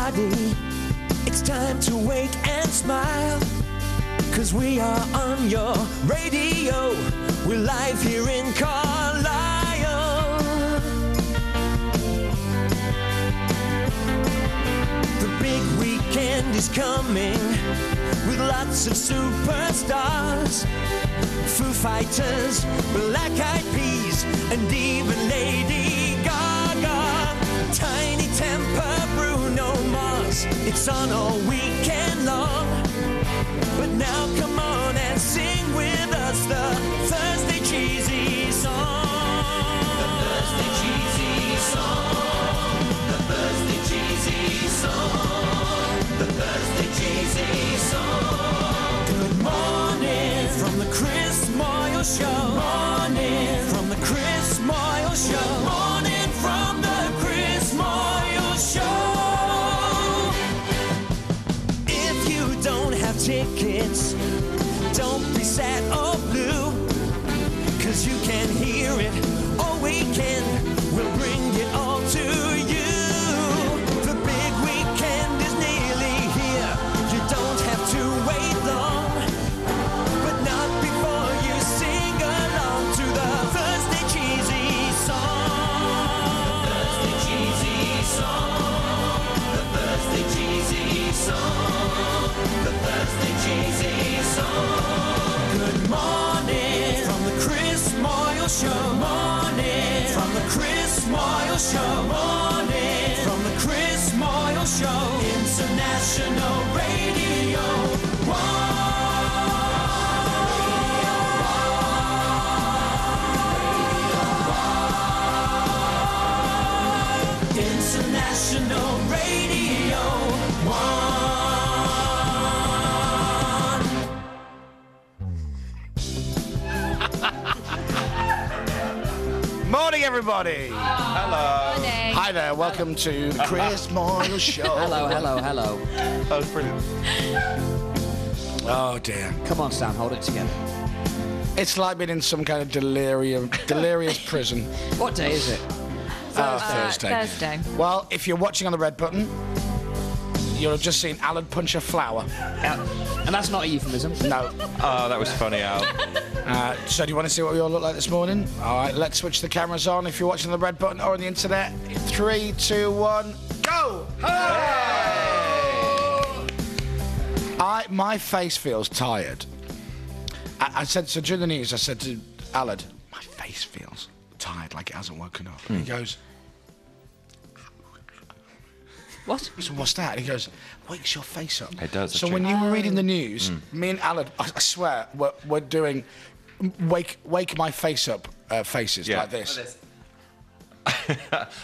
everybody. It's time to wake and smile, 'cause we are on your radio. We're live here in Carlisle. The big weekend is coming with lots of superstars. Foo Fighters, Black Eyed Peas, and even Lady Gaga. Tiny Temper, Bruno Mars. It's on all weekend long. But now come on and sing with us the Thursday Cheesy Song. The Thursday Cheesy Song. The Thursday Cheesy Song. The Thursday Cheesy Song. Good morning from the Chris Moyles Show. Morning from the Chris Moyles Show. Morning from the Chris Moyles Show. If you don't have tickets, don't be sad or blue, 'cause you can hear it all weekend. We'll bring it all to you. The big weekend is nearly here. You don't have to wait long, but not before you sing along to the Thursday Cheesy Song. The Thursday Cheesy Song. The Thursday Cheesy Song. The Thursday Cheesy Song. Good morning from the Chris Moyles Show. Morning from the Chris Moyles Show. Morning from the Chris Moyles Show. International Radio 1. International Radio 1. Morning, everybody. Hello. Morning. Hi there. Welcome to the Chris Moyles Show. Hello, hello, hello. That was brilliant. Oh dear. Come on, Sam, hold it together. It's like being in some kind of delirious prison. What day is it? Thursday. Thursday. Well, if you're watching on the red button, you'll have just seen Alan punch a flower. Yeah. And that's not a euphemism. No. Oh, that was funny, Al. So do you want to see what we all look like this morning? All right, let's switch the cameras on if you're watching on the red button or on the internet. 3, 2, 1, go! Hey! My face feels tired. I said, so during the news, I said to Alan, my face feels tired, like it hasn't woken up. And he goes, What? I said, what's that? And he goes, wakes your face up. It does, So actually. when you were reading the news, me and Alan, I swear, we're doing wake my face up faces Yeah. like this.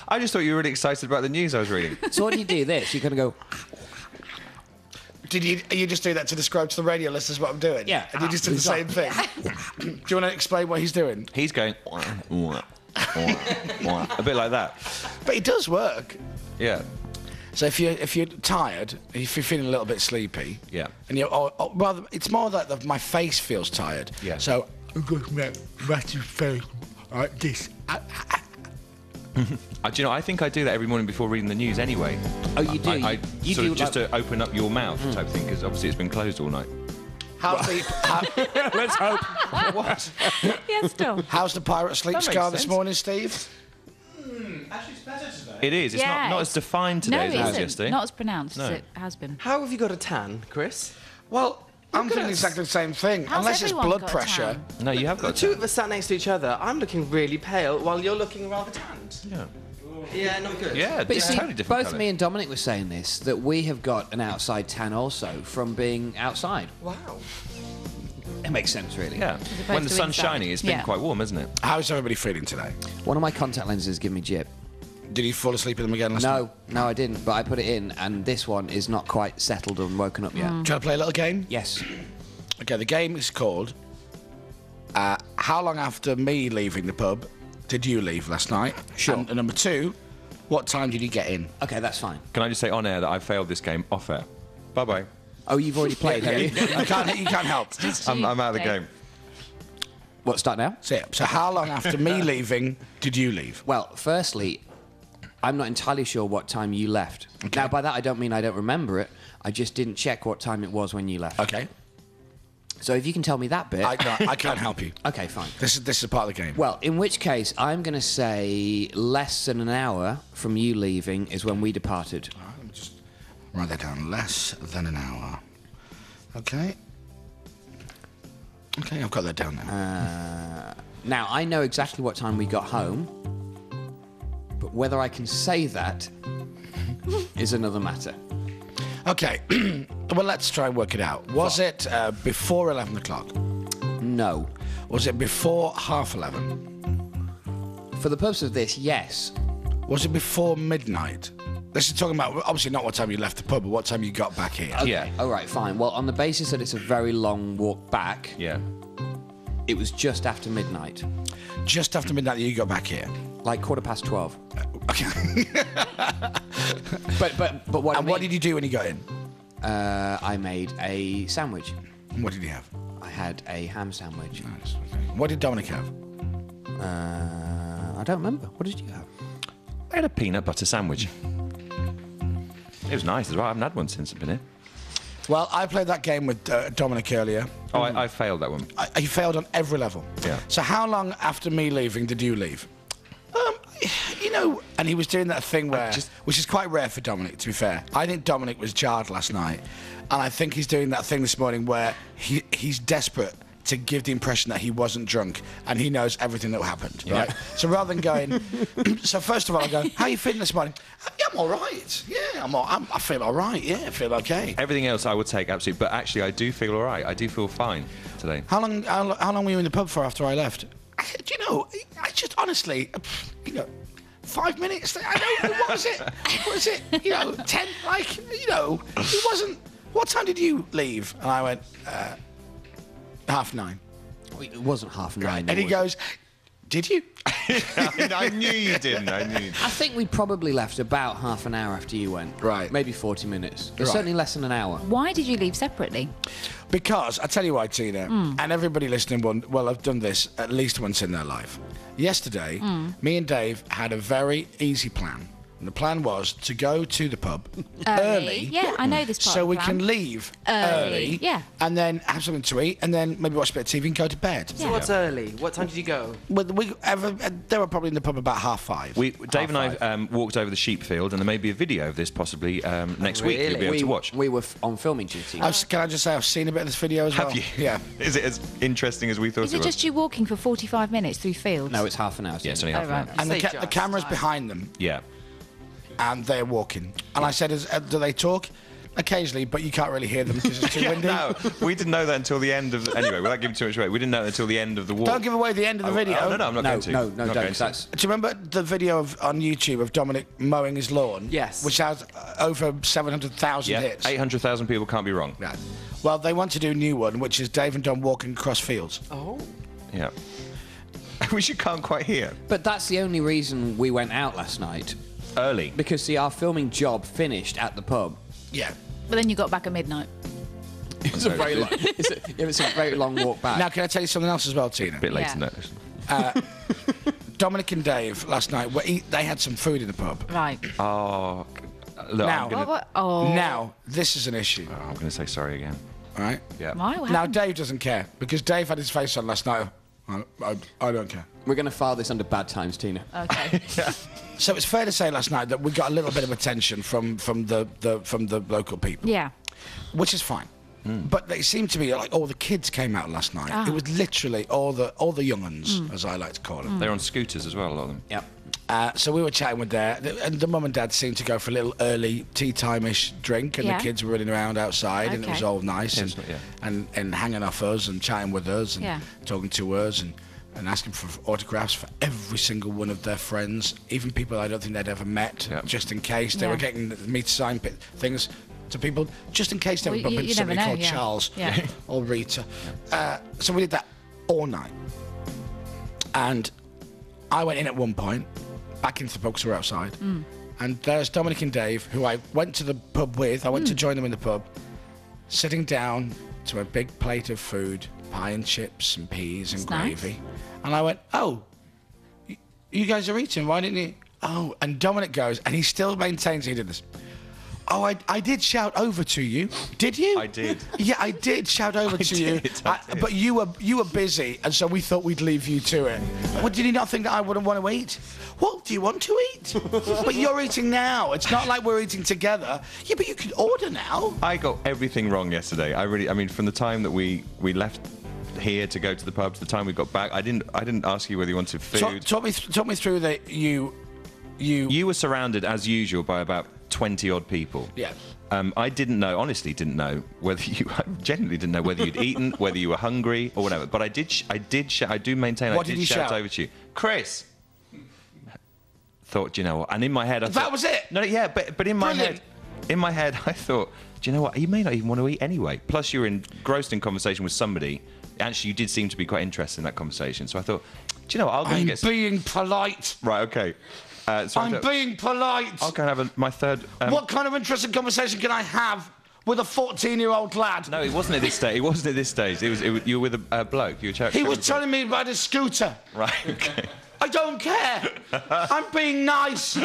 I just thought you were really excited about the news I was reading. So what do you do this? You're going to go... Did you just do that to describe to the radio listeners what I'm doing? Yeah. And you just did the same thing? Do you want to explain what he's doing? He's going... a bit like that. But it does work. Yeah. So if you're tired, if you're feeling a little bit sleepy, Yeah. and you're rather, it's more like my face feels tired. Yeah. So I'm going to massive face like this. Do you know, I think I do that every morning before reading the news anyway. Oh, you do? I You sort do of just like- to open up your mouth type thing, because obviously it's been closed all night. How's the Let's hope. What? Yeah, still. how's the pirate sleep That makes scar this sense. morning, Steve? Actually, it's better today. It is. It's Yeah, not as defined No, today it as it was isn't. yesterday. Not as pronounced as No. it has been. How have you got a tan, Chris? Well, I'm feeling exactly the same thing. How's Unless it's everyone blood got a pressure. tan? No, you have The got two to. of us sat next to each other. I'm looking really pale while you're looking rather tanned. Yeah. Yeah, not good. Yeah, But you it's see, totally different both colour. me and Dominic were saying this, that we have got an outside tan also from being outside. Wow. It makes sense, really. Yeah. opposed When the to sun's inside. shining, it's been Yeah. quite warm, isn't it? How's everybody feeling today? One of my contact lenses give me jip. Did you fall asleep in them again last night? No, I didn't, but I put it in, and this one is not quite settled and woken up yet. Do you want to play a little game? Yes. Okay, the game is called How long after me leaving the pub did you leave last night? Sure. And number 2, what time did you get in? Okay, that's fine. Can I just say on air that I failed this game off air? Bye-bye. Oh, you've already played, have you? you can't help. I'm out of the game. What, start now? So how long after me leaving did you leave? Well, firstly, I'm not entirely sure what time you left. Okay. Now, by that, I don't mean I don't remember it. I just didn't check what time it was when you left. Okay. So if you can tell me that bit... I can't help you. Okay, fine. This is part of the game. Well, in which case, I'm going to say less than an hour from you leaving is when we departed. All right, let me just write that down. Less than an hour. Okay. Okay, I've got that down now. Now, I know exactly what time we got home, but whether I can say that is another matter. Okay. Well, let's try and work it out. Was it before 11 o'clock? No. Was it before 11:30? For the purpose of this, yes. Was it before midnight? This is talking about, obviously, not what time you left the pub, but what time you got back here. Okay. Yeah. All right, fine. Well, on the basis that it's a very long walk back, Yeah. it was just after midnight. Just after midnight that you got back here. Like 12:15. Okay. But what I And mean, what did you do when you got in? I made a sandwich. And what did you have? I had a ham sandwich. Nice. Okay. What did Dominic have? I don't remember. What did you have? I had a peanut butter sandwich. It was nice as well. I haven't had one since I've been here. Well, I played that game with Dominic earlier. Oh, I failed that one. He failed on every level. Yeah. So how long after me leaving did you leave? You know, and he was doing that thing where, which is quite rare for Dominic, to be fair. I think Dominic was jarred last night, and I think he's doing that thing this morning where he's desperate to give the impression that he wasn't drunk and he knows everything that happened, right? So rather than going, so first of all I go, how are you feeling this morning? Yeah, I'm all right. Yeah, I feel all right. Yeah, I feel okay. Everything else I would take absolutely, but actually I do feel all right. I do feel fine today. How long were you in the pub for after I left? Do you know, I just honestly, 5 minutes. I know. What was it? What was it? 10. Like, it wasn't. What time did you leave? And I went 9:30. It wasn't 9:30. And he goes, "Did you?" I knew you didn't. I knew. I think we probably left about half an hour after you went. Right. Maybe 40 minutes. But Right. certainly less than an hour. Why did you leave separately? Because I tell you why, Tina, and everybody listening will have done this at least once in their life. Yesterday, me and Dave had a very easy plan. And the plan was to go to the pub early. Yeah, I know this part So of the we plan. can leave Early, yeah. and then have something to eat, and then maybe watch a bit of TV and go to bed. So what's early? What time did you go? They were probably in the pub about 5:30. Dave and I walked over the sheep field, and there may be a video of this possibly next week you'll be able to watch. We were on filming duty. Can I just say I've seen a bit of this video as well? Have you? Yeah. Is it as interesting as we thought Is it it was? just you walking for 45 minutes through fields? No, it's half an hour. Yeah, it's only Oh, half an right. hour. And the Safe drive, camera's right. behind them, Yeah. and they're walking. And I said, do they talk? Occasionally, but you can't really hear them because it's too windy. No, we didn't know that until the end of. Anyway, without giving too much away, we didn't know that until the end of the walk. Don't give away the end of the video. Oh, no, I'm not No, going to. no, Not don't. going 'Cause to. that's Do you remember the video on YouTube of Dominic mowing his lawn? Yes. Which has over 700,000 Yeah, hits. 800,000 people can't be wrong. Right. Well, they want to do a new one, which is Dave and Dom walking across fields. Oh. Yeah. Which you can't quite hear. But that's the only reason we went out last night. Early. Because, see, our filming job finished at the pub. Yeah. But then you got back at midnight. It's a very long, it's a very long walk back. Now, can I tell you something else as well, Tina? A bit later Yeah. than that. Dominic and Dave last night, they had some food in the pub. Right. Oh, look, Now- I'm going What? Oh. Now, this is an issue, to say sorry again. all right? Yeah. Why? What Now, happened? Dave doesn't care because Dave had his face on last night. I don't care. We're going to file this under bad times, Tina. Okay. So it's fair to say last night that we got a little bit of attention from the local people, Yeah. which is fine. But they seemed to be like all the kids came out last night. Ah. It was literally all the young uns, as I like to call them. They're on scooters as well, a lot of them. Yep. So we were chatting with and the mum and dad seemed to go for a little early tea time-ish drink, and Yeah. the kids were running around outside, and it was Okay. all nice, Yeah. and hanging off us and chatting with us and Yeah. talking to us and asking for autographs for every single one of their friends, even people I don't think they'd ever met, Yeah. just in case they Yeah. were getting me to sign things to people, just in case they Well, were bumping you somebody never know, called yeah. Charles Yeah. or Rita. So we did that all night. And I went in at one point, back into the pub because we were outside. And there's Dominic and Dave, who I went to the pub with. I went to join them in the pub, sitting down to a big plate of food, pie and chips and peas and It's nice. gravy. And I went, oh, you guys are eating. Why didn't you? Oh, and Dominic goes, and he still maintains he did this. Oh, I did shout over to you. Did you? I did. Yeah, I did shout over to you. I did. But you were busy, and so we thought we'd leave you to it. Well, did you not think that I wouldn't want to eat? Well, do you want to eat? But you're eating now. It's not like we're eating together. Yeah, but you can order now. I got everything wrong yesterday. I mean, from the time that we left here to go to the pub to the time we got back, I didn't ask you whether you wanted food. Talk me through that. You were surrounded as usual by about 20 odd people. Yeah. I honestly didn't know whether I genuinely didn't know whether you'd eaten, whether you were hungry or whatever. But I did shout. I do maintain. What I did you shout shout over to you, Chris. Thought, do you know what? And in my head, I thought, that was it. No, yeah, but in my Brilliant. head, I thought, do you know what? You may not even want to eat anyway. Plus, you were engrossed in conversation with somebody. Actually, you did seem to be quite interested in that conversation. So I thought, do you know what? I'll go and get. I'm being polite. Right. Okay. So I'm being polite. I'll go and have my third. What kind of interesting conversation can I have with a 14-year-old lad? No, it wasn't at this stage. It wasn't at this stage. It was you were with a bloke. You were chatting. He was telling me about his scooter. Right. Okay. I don't care. I'm being nice. Do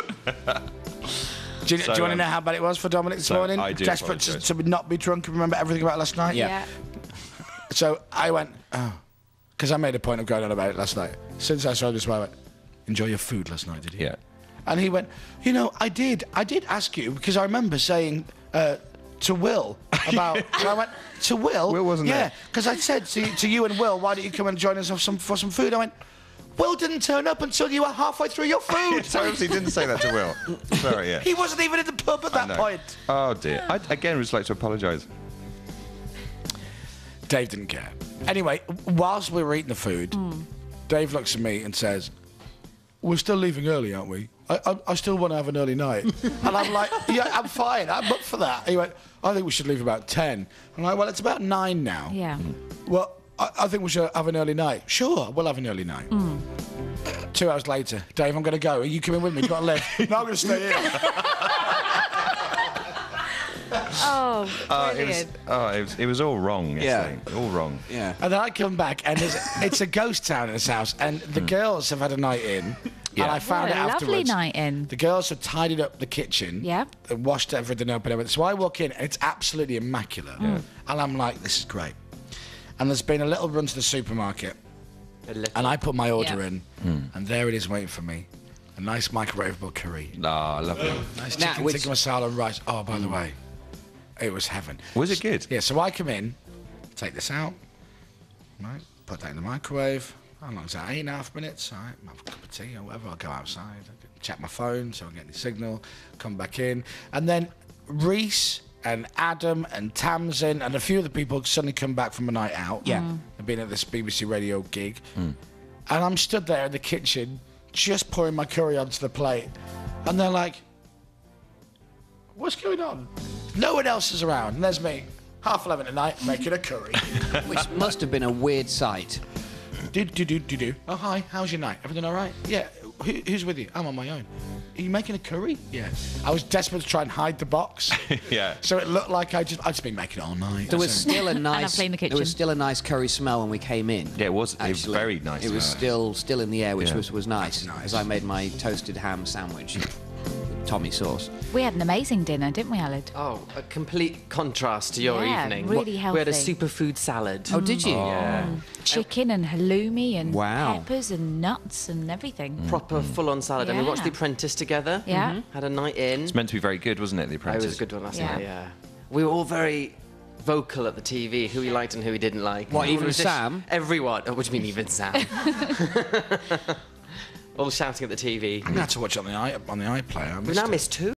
you want to know how bad it was for Dominic this morning? I do Desperate to not be drunk and remember everything about last night? Yeah. So I went, because I made a point of going on about it last night. Since I saw this, I went, enjoy your food last night, did you? Yeah. And he went, I did ask you, because I remember saying to Will about, and I went, to Will? Will wasn't there. Yeah, because I said to you and Will, why don't you come and join us for some food? I went, Will didn't turn up until you were halfway through your food. So obviously didn't say that to Will. Sorry, yeah. He wasn't even in the pub at that point. Oh, dear. I, again, would just like to apologise. Dave didn't care. Anyway, whilst we were eating the food, Dave looks at me and says, we're still leaving early, aren't we? I still want to have an early night. And I'm like, yeah, I'm fine. I'm up for that. He went, I think we should leave about 10. I'm like, well, it's about 9 now. Yeah. Well, I think we should have an early night. Sure, we'll have an early night. 2 hours later, Dave, I'm going to go. Are you coming with me? You've got to live. No, I'm going to stay here. Oh, brilliant. It was all wrong yesterday. Yeah. All wrong. Yeah. And then I come back, and it's a ghost town in this house, and the girls have had a night in. Yeah. And I found What it a lovely afterwards. night in. The girls have tidied up the kitchen. Yeah. And washed everything up and everything. So I walk in, and it's absolutely immaculate. And I'm like, this is great. And there's been a little run to the supermarket. And I put my order in, and there it is waiting for me. A nice microwavable curry. Ah, lovely. Nice Now, chicken which- tikka masala and rice. Oh, by the way, it was heaven. Was it good? Yeah, so I come in, take this out, right, put that in the microwave. How long is that? 8.5 minutes. All right, have a cup of tea or whatever. I'll go outside, check my phone so I can get the signal, come back in. And then Reese and Adam and Tamsin and a few of the people suddenly come back from a night out. Yeah. They've been at this BBC radio gig. And I'm stood there in the kitchen just pouring my curry onto the plate. And they're like, what's going on? No one else is around. And there's me, 11:30 at night, making a curry. Which must have been a weird sight. Do. Oh, hi, how's your night? Everything all right? Yeah. Who's with you? I'm on my own. Are you making a curry? Yeah. I was desperate to try and hide the box. Yeah. So it looked like I'd just been making it all night. There was still a nice. cleaned the kitchen. There was still a nice curry smell when we came in. Yeah, it was. It was Actually, very nice. It was still in the air, which Yeah. was nice. Nice. As I made my toasted ham sandwich, with Tommy sauce. We had an amazing dinner, didn't we, Aled? Oh, a complete contrast to your Yeah, evening. really We had a healthy. superfood salad. Oh, did you? Yeah. Chicken and halloumi and Wow. peppers and nuts and everything. Proper full-on salad. And we watched Yeah. The Apprentice together. Yeah. Had a night in. It's meant to be very good, wasn't it, The It Apprentice? was a good one last Yeah. night, yeah. We were all very vocal at the TV, who we liked and who we didn't like. What, even It was just Sam? Everyone. Oh, what do you mean, even Sam? All shouting at the TV. I'm going to have to watch it on the iPlayer. We now missed 2.